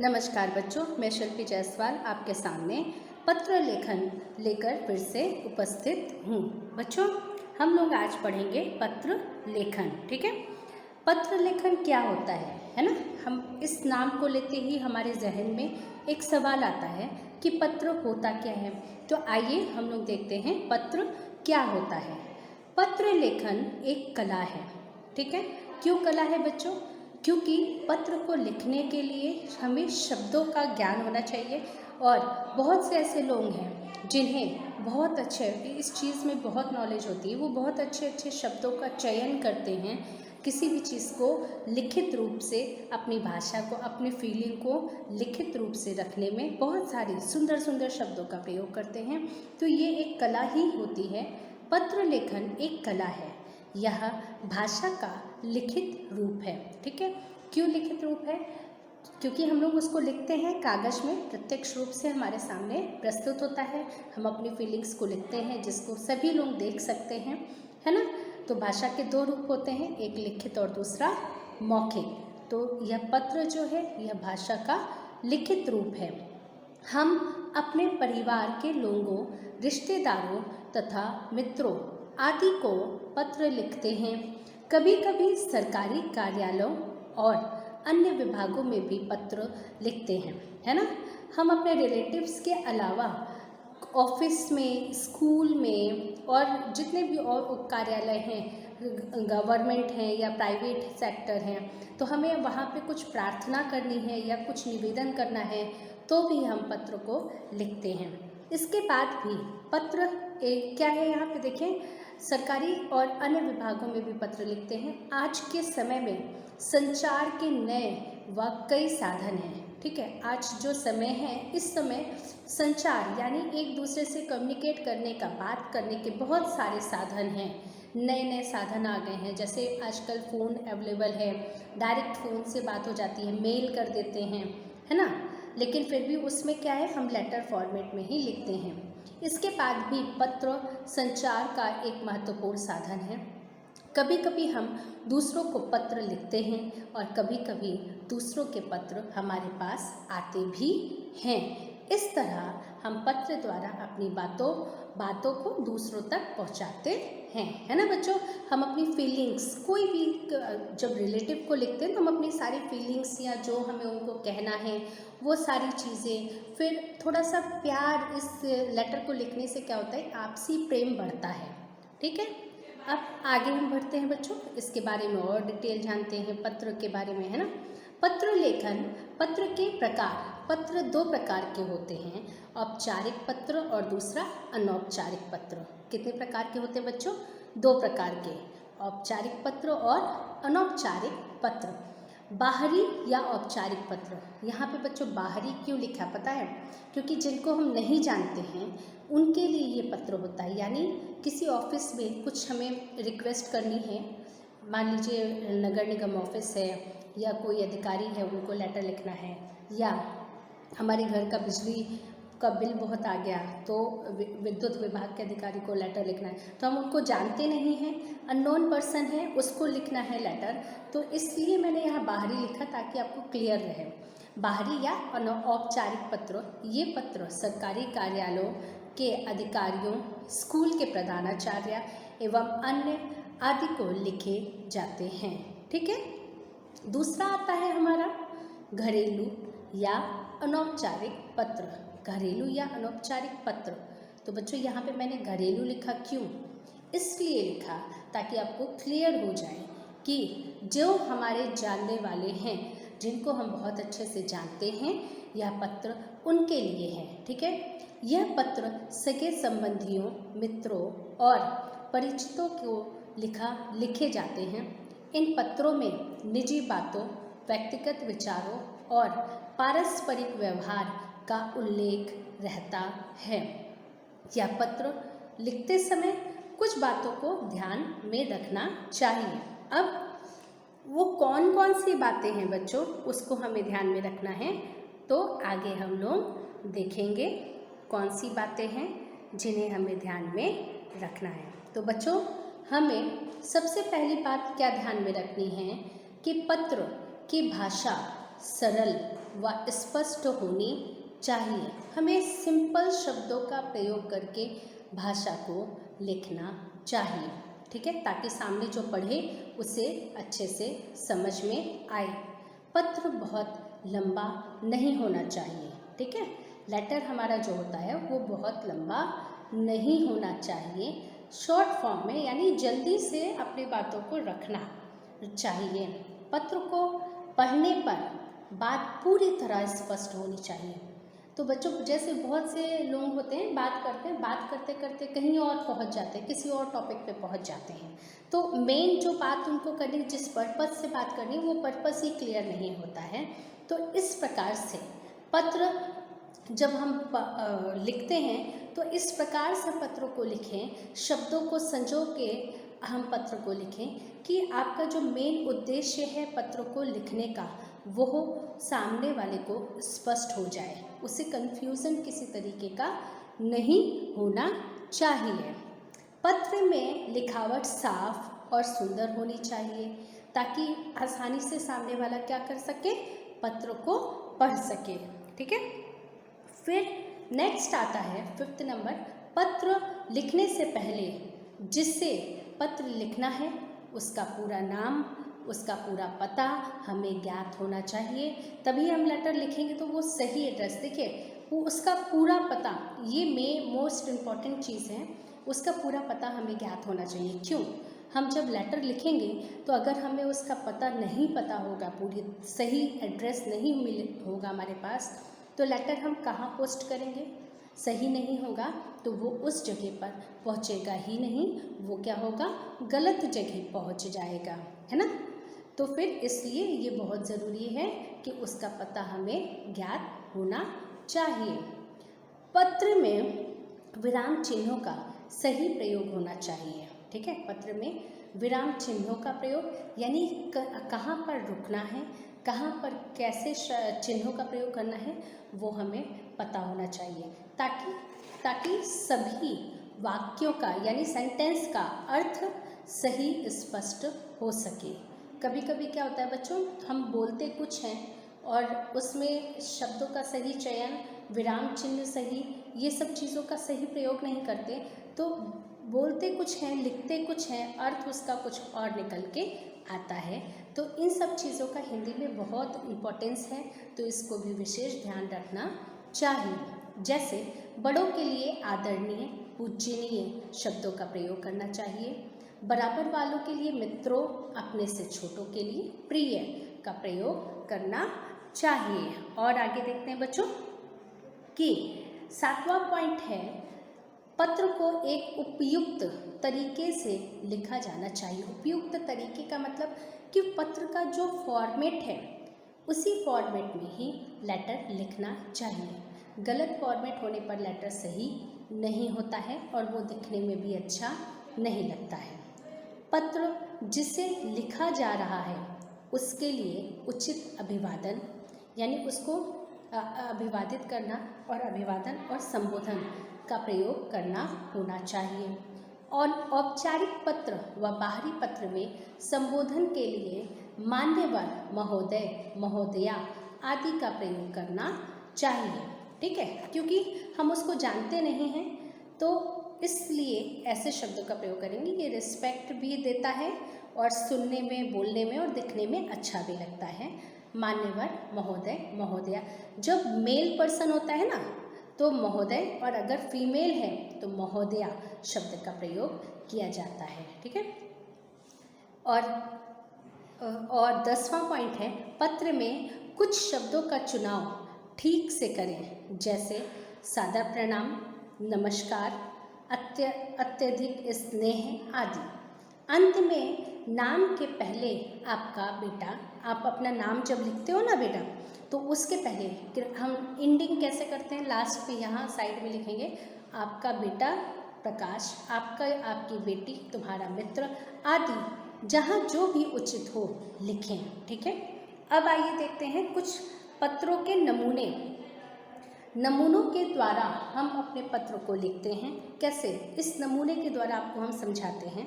नमस्कार बच्चों, मैं शिल्पी जायसवाल आपके सामने पत्र लेखन लेकर फिर से उपस्थित हूँ। बच्चों, हम लोग आज पढ़ेंगे पत्र लेखन। ठीक है, पत्र लेखन क्या होता है ना। हम इस नाम को लेते ही हमारे जहन में एक सवाल आता है कि पत्र होता क्या है। तो आइए हम लोग देखते हैं पत्र क्या होता है। पत्र लेखन एक कला है। ठीक है, क्यों कला है बच्चों? क्योंकि पत्र को लिखने के लिए हमें शब्दों का ज्ञान होना चाहिए और बहुत से ऐसे लोग हैं जिन्हें बहुत अच्छे इस चीज़ में बहुत नॉलेज होती है। वो बहुत अच्छे अच्छे शब्दों का चयन करते हैं, किसी भी चीज़ को लिखित रूप से, अपनी भाषा को, अपनी फीलिंग को लिखित रूप से रखने में बहुत सारी सुंदर सुंदर शब्दों का प्रयोग करते हैं। तो ये एक कला ही होती है। पत्र लेखन एक कला है, यह भाषा का लिखित रूप है। ठीक है, क्यों लिखित रूप है? क्योंकि हम लोग उसको लिखते हैं कागज़ में, प्रत्यक्ष रूप से हमारे सामने प्रस्तुत होता है। हम अपनी फीलिंग्स को लिखते हैं जिसको सभी लोग देख सकते हैं, है ना। तो भाषा के दो रूप होते हैं, एक लिखित और दूसरा मौखिक। तो यह पत्र जो है यह भाषा का लिखित रूप है। हम अपने परिवार के लोगों, रिश्तेदारों तथा मित्रों आदि को पत्र लिखते हैं। कभी कभी सरकारी कार्यालयों और अन्य विभागों में भी पत्र लिखते हैं, है ना। हम अपने रिलेटिव्स के अलावा ऑफिस में, स्कूल में और जितने भी और कार्यालय हैं, गवर्नमेंट हैं या प्राइवेट सेक्टर हैं, तो हमें वहाँ पे कुछ प्रार्थना करनी है या कुछ निवेदन करना है तो भी हम पत्र को लिखते हैं। इसके बाद भी पत्र क्या है, यहाँ पे देखें, सरकारी और अन्य विभागों में भी पत्र लिखते हैं। आज के समय में संचार के नए व कई साधन हैं। ठीक है, आज जो समय है, इस समय संचार यानी एक दूसरे से कम्युनिकेट करने का, बात करने के बहुत सारे साधन हैं। नए नए साधन आ गए हैं, जैसे आजकल फ़ोन अवेलेबल है, डायरेक्ट फ़ोन से बात हो जाती है, मेल कर देते हैं, है ना। लेकिन फिर भी उसमें क्या है, हम लेटर फॉर्मेट में ही लिखते हैं। इसके बाद भी पत्र संचार का एक महत्वपूर्ण साधन है। कभी कभी हम दूसरों को पत्र लिखते हैं और कभी कभी दूसरों के पत्र हमारे पास आते भी हैं। इस तरह हम पत्र द्वारा अपनी बातों को दूसरों तक पहुंचाते हैं, है ना बच्चों। हम अपनी फीलिंग्स, कोई भी जब रिलेटिव को लिखते हैं तो हम अपनी सारी फीलिंग्स या जो हमें उनको कहना है वो सारी चीज़ें, फिर थोड़ा सा प्यार, इस लेटर को लिखने से क्या होता है, आपसी प्रेम बढ़ता है। ठीक है, अब आगे हम बढ़ते हैं बच्चों, इसके बारे में और डिटेल जानते हैं पत्र के बारे में, है ना। पत्र लेखन, पत्र के प्रकार। पत्र दो प्रकार के होते हैं, औपचारिक पत्र और दूसरा अनौपचारिक पत्र। कितने प्रकार के होते हैं बच्चों? दो प्रकार के, औपचारिक पत्र और अनौपचारिक पत्र। बाहरी या औपचारिक पत्र। यहाँ पे बच्चों बाहरी क्यों लिखा पता है? क्योंकि जिनको हम नहीं जानते हैं उनके लिए ये पत्र होता है। यानी किसी ऑफिस में कुछ हमें रिक्वेस्ट करनी है, मान लीजिए नगर निगम ऑफिस है या कोई अधिकारी है, उनको लेटर लिखना है, या हमारे घर का बिजली का बिल बहुत आ गया तो विद्युत विभाग के अधिकारी को लेटर लिखना है, तो हम उनको जानते नहीं हैं, अननोन पर्सन है, उसको लिखना है लेटर। तो इसलिए मैंने यहाँ बाहरी लिखा ताकि आपको क्लियर रहे। बाहरी या औपचारिक पत्र, ये पत्र सरकारी कार्यालयों के अधिकारियों, स्कूल के प्रधानाचार्य एवं अन्य आदि को लिखे जाते हैं। ठीक है, दूसरा आता है हमारा घरेलू या अनौपचारिक पत्र। घरेलू या अनौपचारिक पत्र, तो बच्चों यहाँ पे मैंने घरेलू लिखा, क्यों? इसलिए लिखा ताकि आपको क्लियर हो जाए कि जो हमारे जानने वाले हैं, जिनको हम बहुत अच्छे से जानते हैं, यह पत्र उनके लिए है। ठीक है, यह पत्र सगे संबंधियों, मित्रों और परिचितों को लिखे जाते हैं। इन पत्रों में निजी बातों, व्यक्तिगत विचारों और पारस्परिक व्यवहार का उल्लेख रहता है। यह पत्र लिखते समय कुछ बातों को ध्यान में रखना चाहिए। अब वो कौन कौन सी बातें हैं बच्चों, उसको हमें ध्यान में रखना है। तो आगे हम लोग देखेंगे कौन सी बातें हैं जिन्हें हमें ध्यान में रखना है। तो बच्चों, हमें सबसे पहली बात क्या ध्यान में रखनी है कि पत्र की भाषा सरल व स्पष्ट होनी चाहिए। हमें सिंपल शब्दों का प्रयोग करके भाषा को लिखना चाहिए, ठीक है, ताकि सामने जो पढ़े उसे अच्छे से समझ में आए। पत्र बहुत लंबा नहीं होना चाहिए, ठीक है। लेटर हमारा जो होता है वो बहुत लंबा नहीं होना चाहिए, शॉर्ट फॉर्म में, यानी जल्दी से अपनी बातों को रखना चाहिए। पत्र को पढ़ने पर बात पूरी तरह स्पष्ट होनी चाहिए। तो बच्चों, जैसे बहुत से लोग होते हैं, बात करते करते कहीं और पहुंच जाते हैं, किसी और टॉपिक पे पहुंच जाते हैं, तो मेन जो बात उनको करनी, जिस पर्पस से बात करनी, वो पर्पस ही क्लियर नहीं होता है। तो इस प्रकार से पत्र जब हम लिखते हैं तो इस प्रकार से पत्रों को लिखें, शब्दों को संजो के हम पत्र को लिखें कि आपका जो मेन उद्देश्य है पत्र को लिखने का, वो सामने वाले को स्पष्ट हो जाए, उसे कन्फ्यूज़न किसी तरीके का नहीं होना चाहिए। पत्र में लिखावट साफ और सुंदर होनी चाहिए, ताकि आसानी से सामने वाला क्या कर सके, पत्र को पढ़ सके, ठीक है। फिर नेक्स्ट आता है 5th नंबर, पत्र लिखने से पहले जिससे पत्र लिखना है उसका पूरा नाम, उसका पूरा पता हमें ज्ञात होना चाहिए, तभी हम लेटर लिखेंगे तो वो सही एड्रेस, देखिए वो उसका पूरा पता, ये मोस्ट इम्पॉर्टेंट चीज़ है, उसका पूरा पता हमें ज्ञात होना चाहिए। क्यों? हम जब लेटर लिखेंगे तो अगर हमें उसका पता नहीं पता होगा, पूरी सही एड्रेस नहीं मिल होगा हमारे पास, तो लेटर हम कहाँ पोस्ट करेंगे, सही नहीं होगा तो वो उस जगह पर पहुँचेगा ही नहीं, वो क्या होगा, गलत जगह पहुँच जाएगा, है ना। तो फिर इसलिए ये बहुत ज़रूरी है कि उसका पता हमें ज्ञात होना चाहिए। पत्र में विराम चिन्हों का सही प्रयोग होना चाहिए, ठीक है। पत्र में विराम चिन्हों का प्रयोग, यानी कहाँ पर रुकना है, कहाँ पर कैसे चिन्हों का प्रयोग करना है, वो हमें पता होना चाहिए, ताकि सभी वाक्यों का, यानी सेंटेंस का अर्थ सही स्पष्ट हो सके। कभी कभी क्या होता है बच्चों, हम बोलते कुछ हैं और उसमें शब्दों का सही चयन, विराम चिन्ह सही, ये सब चीज़ों का सही प्रयोग नहीं करते, तो बोलते कुछ हैं, लिखते कुछ हैं, अर्थ उसका कुछ और निकल के आता है। तो इन सब चीज़ों का हिंदी में बहुत इम्पोर्टेंस है, तो इसको भी विशेष ध्यान रखना चाहिए। जैसे बड़ों के लिए आदरणीय, पूजनीय शब्दों का प्रयोग करना चाहिए, बराबर वालों के लिए मित्रों, अपने से छोटों के लिए प्रिय का प्रयोग करना चाहिए। और आगे देखते हैं बच्चों कि 7वां पॉइंट है, पत्र को एक उपयुक्त तरीके से लिखा जाना चाहिए। उपयुक्त तरीके का मतलब कि पत्र का जो फॉर्मेट है उसी फॉर्मेट में ही लेटर लिखना चाहिए। गलत फॉर्मेट होने पर लेटर सही नहीं होता है और वो दिखने में भी अच्छा नहीं लगता है। पत्र जिसे लिखा जा रहा है उसके लिए उचित अभिवादन, यानी उसको अभिवादित करना और अभिवादन और संबोधन का प्रयोग करना होना चाहिए। और औपचारिक पत्र व बाहरी पत्र में संबोधन के लिए मान्यवर, महोदय, महोदया आदि का प्रयोग करना चाहिए, ठीक है, क्योंकि हम उसको जानते नहीं हैं तो इसलिए ऐसे शब्दों का प्रयोग करेंगे। ये रिस्पेक्ट भी देता है और सुनने में, बोलने में और दिखने में अच्छा भी लगता है। मान्यवर, महोदय, महोदया, जब मेल पर्सन होता है ना तो महोदय, और अगर फीमेल है तो महोदया शब्द का प्रयोग किया जाता है, ठीक है। और 10वां पॉइंट है, पत्र में कुछ शब्दों का चुनाव ठीक से करें, जैसे सादर प्रणाम, नमस्कार, अत्यधिक स्नेह आदि। अंत में नाम के पहले आपका बेटा, आप अपना नाम जब लिखते हो ना बेटा, तो उसके पहले हम इंडिंग कैसे करते हैं, लास्ट पे यहाँ साइड में लिखेंगे आपका बेटा प्रकाश, आपकी बेटी, तुम्हारा मित्र आदि, जहाँ जो भी उचित हो लिखें, ठीक है। अब आइए देखते हैं कुछ पत्रों के नमूनों के द्वारा हम अपने पत्र को लिखते हैं। कैसे? इस नमूने के द्वारा आपको हम समझाते हैं।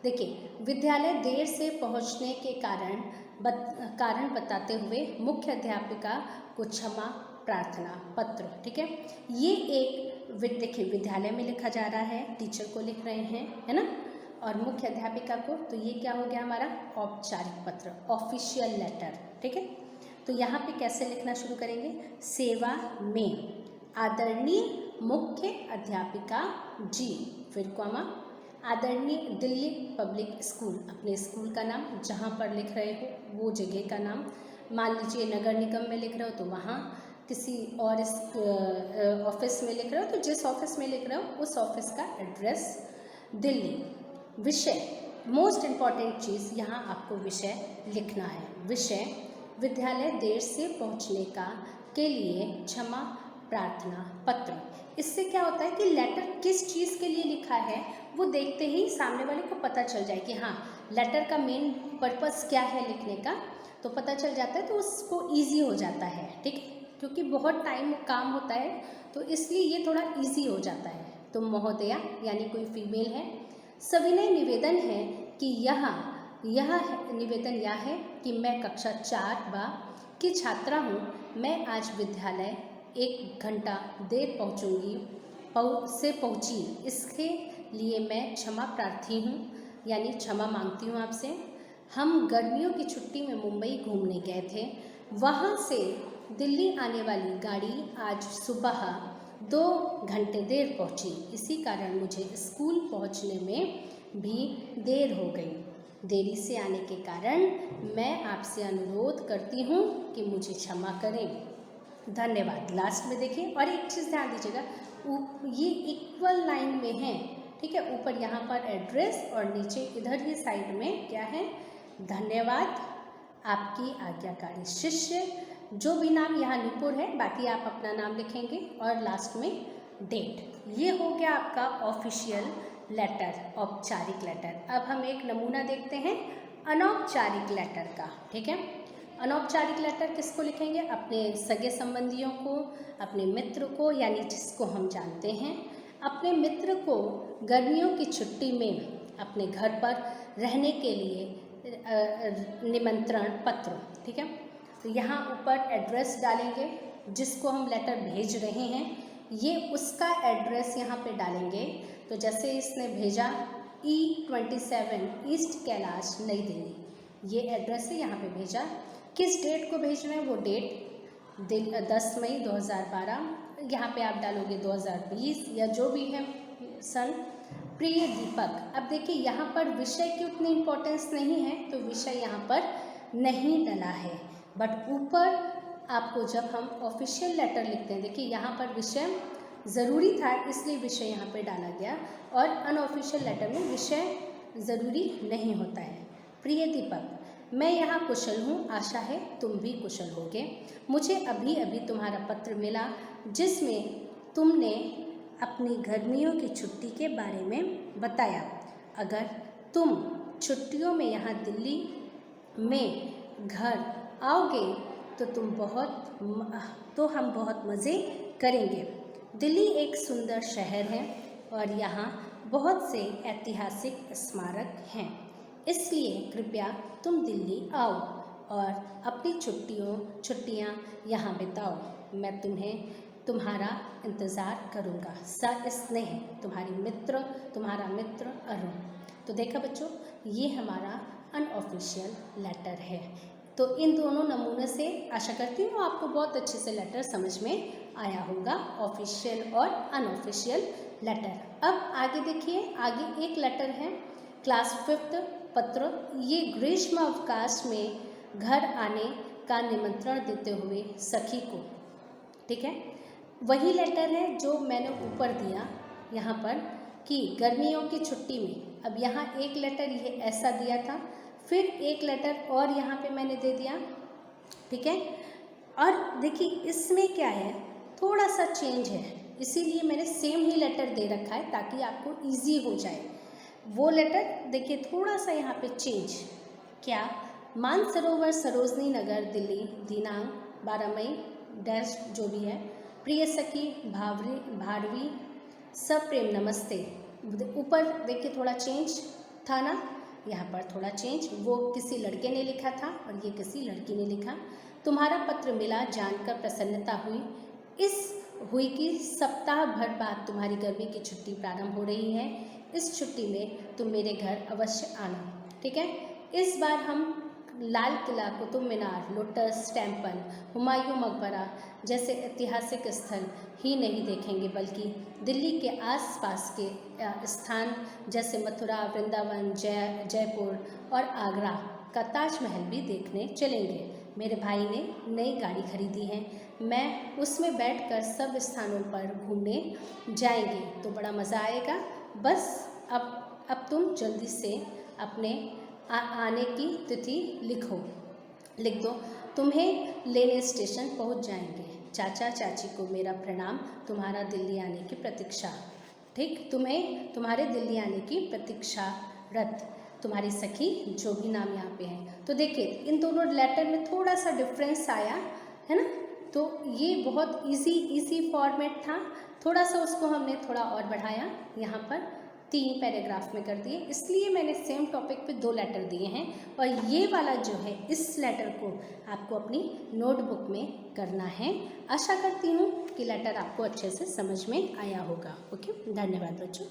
देखिए, विद्यालय देर से पहुंचने के कारण कारण बताते हुए मुख्य अध्यापिका को क्षमा प्रार्थना पत्र। ठीक है, ये एक देखिए विद्यालय में लिखा जा रहा है, टीचर को लिख रहे हैं, है ना, और मुख्य अध्यापिका को, तो ये क्या हो गया हमारा औपचारिक पत्र, ऑफिशियल लेटर। ठीक है, तो यहाँ पे कैसे लिखना शुरू करेंगे, सेवा में आदरणीय मुख्य अध्यापिका जी, फिर कॉमा, आदरणीय दिल्ली पब्लिक स्कूल, अपने स्कूल का नाम, जहाँ पर लिख रहे हो वो जगह का नाम, मान लीजिए नगर निगम में लिख रहे हो तो वहाँ, किसी और ऑफिस में लिख रहे हो तो जिस ऑफिस में लिख रहे हो उस ऑफिस का एड्रेस दिल्ली। विषय, मोस्ट इम्पॉर्टेंट चीज़ यहाँ आपको विषय लिखना है। विषय, विद्यालय देर से पहुँचने के लिए क्षमा प्रार्थना पत्र। इससे क्या होता है कि लेटर किस चीज़ के लिए लिखा है वो देखते ही सामने वाले को पता चल जाए कि हाँ लेटर का मेन पर्पस क्या है लिखने का, तो पता चल जाता है, तो उसको ईजी हो जाता है। ठीक है, क्योंकि बहुत टाइम काम होता है तो इसलिए ये थोड़ा ईजी हो जाता है। तो महोदया यानी कोई फीमेल है, सविनय निवेदन है कि यह निवेदन यह है कि मैं कक्षा 4 की छात्रा हूँ। मैं आज विद्यालय 1 घंटा देर पहुँची, इसके लिए मैं क्षमा प्रार्थी हूँ, यानी क्षमा मांगती हूँ आपसे। हम गर्मियों की छुट्टी में मुंबई घूमने गए थे, वहाँ से दिल्ली आने वाली गाड़ी आज सुबह 2 घंटे देर पहुँची, इसी कारण मुझे स्कूल पहुँचने में भी देर हो गई। देरी से आने के कारण मैं आपसे अनुरोध करती हूँ कि मुझे क्षमा करें, धन्यवाद। लास्ट में देखिए, और एक चीज़ ध्यान दीजिएगा, ये इक्वल लाइन में है। ठीक है, ऊपर यहाँ पर एड्रेस और नीचे इधर ही साइड में क्या है, धन्यवाद, आपकी आज्ञाकारी शिष्य, जो भी नाम यहाँ नुपुर है, बाकी आप अपना नाम लिखेंगे, और लास्ट में डेट। ये हो गया आपका ऑफिशियल लेटर, औपचारिक लेटर। अब हम एक नमूना देखते हैं अनौपचारिक लेटर का। ठीक है, अनौपचारिक लेटर किसको लिखेंगे, अपने सगे संबंधियों को, अपने मित्र को, यानी जिसको हम जानते हैं, अपने मित्र को गर्मियों की छुट्टी में अपने घर पर रहने के लिए निमंत्रण पत्र। ठीक है, तो यहाँ ऊपर एड्रेस डालेंगे, जिसको हम लेटर भेज रहे हैं ये उसका एड्रेस यहाँ पे डालेंगे। तो जैसे इसने भेजा E27 ईस्ट कैलाश नई दिल्ली, ये एड्रेस है, यहाँ पे भेजा। किस डेट को भेज रहे हैं, वो डेट 10 मई 2012, यहाँ पे आप डालोगे 2020 या जो भी है सन। प्रिय दीपक, अब देखिए यहाँ पर विषय की उतनी इम्पोर्टेंस नहीं है, तो विषय यहाँ पर नहीं डला है, बट ऊपर आपको जब हम ऑफिशियल लेटर लिखते हैं, देखिए यहाँ पर विषय ज़रूरी था इसलिए विषय यहाँ पे डाला गया, और अनऑफिशियल लेटर में विषय ज़रूरी नहीं होता है। प्रिय दीपक, मैं यहाँ कुशल हूँ, आशा है तुम भी कुशल होगे। मुझे अभी अभी तुम्हारा पत्र मिला जिसमें तुमने अपनी गर्मियों की छुट्टी के बारे में बताया। अगर तुम छुट्टियों में यहाँ दिल्ली में घर आओगे तो हम बहुत मज़े करेंगे। दिल्ली एक सुंदर शहर है और यहाँ बहुत से ऐतिहासिक स्मारक हैं, इसलिए कृपया तुम दिल्ली आओ और अपनी छुट्टियाँ यहाँ बिताओ। मैं तुम्हारा इंतज़ार करूँगा। स्नेह, तुम्हारा मित्र अरुण। तो देखा बच्चों, ये हमारा अनऑफिशियल लेटर है। तो इन दोनों नमूने से आशा करती हूँ आपको बहुत अच्छे से लेटर समझ में आया होगा, ऑफिशियल और अनऑफिशियल लेटर। अब आगे देखिए, आगे एक लेटर है क्लास 5th पत्र। ये ग्रीष्म अवकाश में घर आने का निमंत्रण देते हुए सखी को। ठीक है, वही लेटर है जो मैंने ऊपर दिया यहाँ पर कि गर्मियों की छुट्टी में। अब यहाँ एक लेटर ये ऐसा दिया था, फिर एक लेटर और यहाँ पे मैंने दे दिया। ठीक है, और देखिए इसमें क्या है, थोड़ा सा चेंज है, इसीलिए मैंने सेम ही लेटर दे रखा है ताकि आपको इजी हो जाए। वो लेटर देखिए थोड़ा सा यहाँ पे चेंज क्या, मानसरोवर सरोजनी नगर दिल्ली दिनांक 12 मई डैश जो भी है, प्रिय सखी भारवी सप्रेम नमस्ते। ऊपर देखिए थोड़ा चेंज था ना, यहाँ पर थोड़ा चेंज, वो किसी लड़के ने लिखा था और ये किसी लड़की ने लिखा। तुम्हारा पत्र मिला जानकर प्रसन्नता हुई। हुई कि सप्ताह भर बाद तुम्हारी गर्मी की छुट्टी प्रारंभ हो रही है। इस छुट्टी में तुम मेरे घर अवश्य आना। ठीक है, इस बार हम लाल किला, कुतुब मीनार, लोटस टेम्पल, हुमायूं मकबरा जैसे ऐतिहासिक स्थल ही नहीं देखेंगे, बल्कि दिल्ली के आसपास के स्थान जैसे मथुरा, वृंदावन, जयपुर और आगरा का ताजमहल भी देखने चलेंगे। मेरे भाई ने नई गाड़ी खरीदी है, मैं उसमें बैठकर सब स्थानों पर घूमने जाएंगे तो बड़ा मज़ा आएगा। बस अब तुम जल्दी से अपने आने की तिथि लिख दो। तुम्हें लेने स्टेशन पहुंच जाएंगे। चाचा चाची को मेरा प्रणाम, तुम्हारा दिल्ली आने की प्रतीक्षा। ठीक, तुम्हें तुम्हारे दिल्ली आने की प्रतीक्षारत तुम्हारी सखी, जो भी नाम यहाँ पे है। तो देखिए इन दोनों लेटर में थोड़ा सा डिफरेंस आया है ना, तो ये बहुत इजी फॉर्मेट था। थोड़ा सा उसको हमने थोड़ा और बढ़ाया, यहाँ पर 3 पैराग्राफ में कर दिए, इसलिए मैंने सेम टॉपिक पे 2 लेटर दिए हैं। और ये वाला जो है, इस लेटर को आपको अपनी नोटबुक में करना है। आशा करती हूँ कि लेटर आपको अच्छे से समझ में आया होगा। ओके, धन्यवाद बच्चों।